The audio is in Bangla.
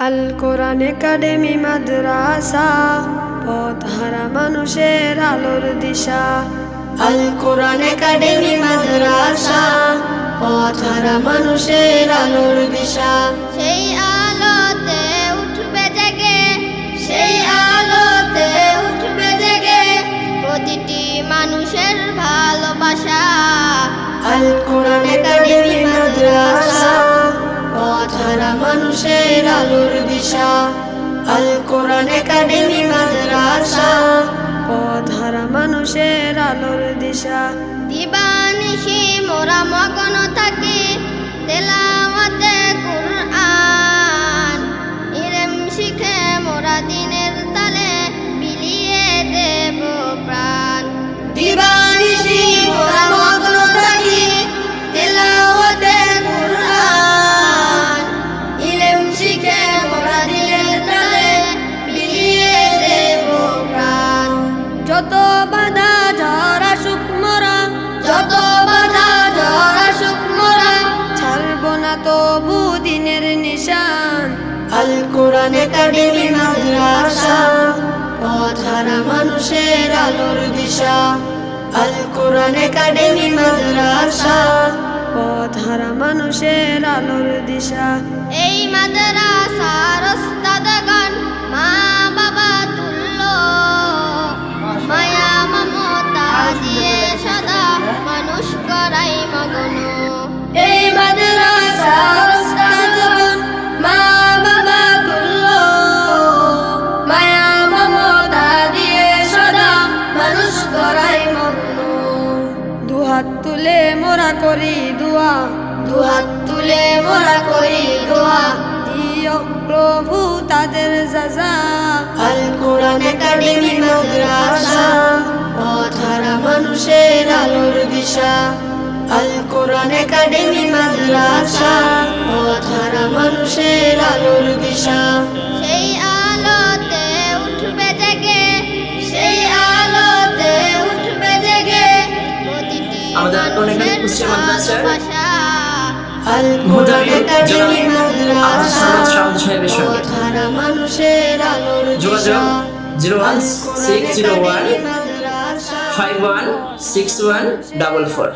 আল কোরআন একাডেমি মাদ্রাসা, পথহারা মানুষের আলোর দিশা। আল কোরআন একাডেমি মাদ্রাসা, পথহারা মানুষের আলোর দিশা। সেই আলোতে উঠবে জেগে, সেই আলোতে উঠবে জেগে প্রতিটি মানুষের ভালোবাসা। আল কোরআন একাডেমি মাদ্রাসা, পথহারা মানুষের আলোর দিশা। আল কোরআন একাডেমি মাদ্রাসা, পথহারা মানুষের আলোর দিশা। দিবানিশি মোরা মগ্ন থাকি তেলাওয়াতে কুরআন, ইলম শিখে মোরা দিনের তালে বিলিয়ে দেব প্রাণ। দিবানিশি মোরা মগ্ন থাকি তেলাওয়াতে কুরআন, ইলম শিখে মোরা দিনের তালে বিলিয়ে দেব প্রাণ। যত বাধা ঝড় আসুক মোরা, যত বাধা ঝড় আসুক মোরা, ছাড়ব না তবু দিনের নিশান। আল কোরআন একাডেমি মাদ্রাসা, পথহারা মানুষের আলোর দিশা। আল কোরআন একাডেমি মাদ্রাসা, পথহারা মানুষের আলোর দিশা। এই মাদ্রাসার ওস্তাদগণ মা বাবা তুল্য, মায়া মমতা দিয়ে সদা মানুষ করাই মগ্ন। এই মাদ্রাসার ওস্তাদগণ মা বাবা তুল্য, মায়া মমতা দিয়ে সদা মানুষ করাই মগ্ন। দুহাত তুলে মোরা করি দোয়া, দুহাত তুলে মোরা করি দোয়া, দিও প্রভু তাদের যাজা। আল কোরআন একাডেমি মাদ্রাসা, পথহারা মানুষের আলোর দিশা। আল কোরআন একাডেমি মাদ্রাসা, পথহারা মানুষের আলোর দিশা। সেই আলোতে উঠবে জেগে, সেই আলোতে উঠবে জেগে প্রতিটি মানুষের ভালোবাসা। আল কোরআন একাডেমি মাদ্রাসা, পথহারা মানুষের আলোর দিশা। 01601 516144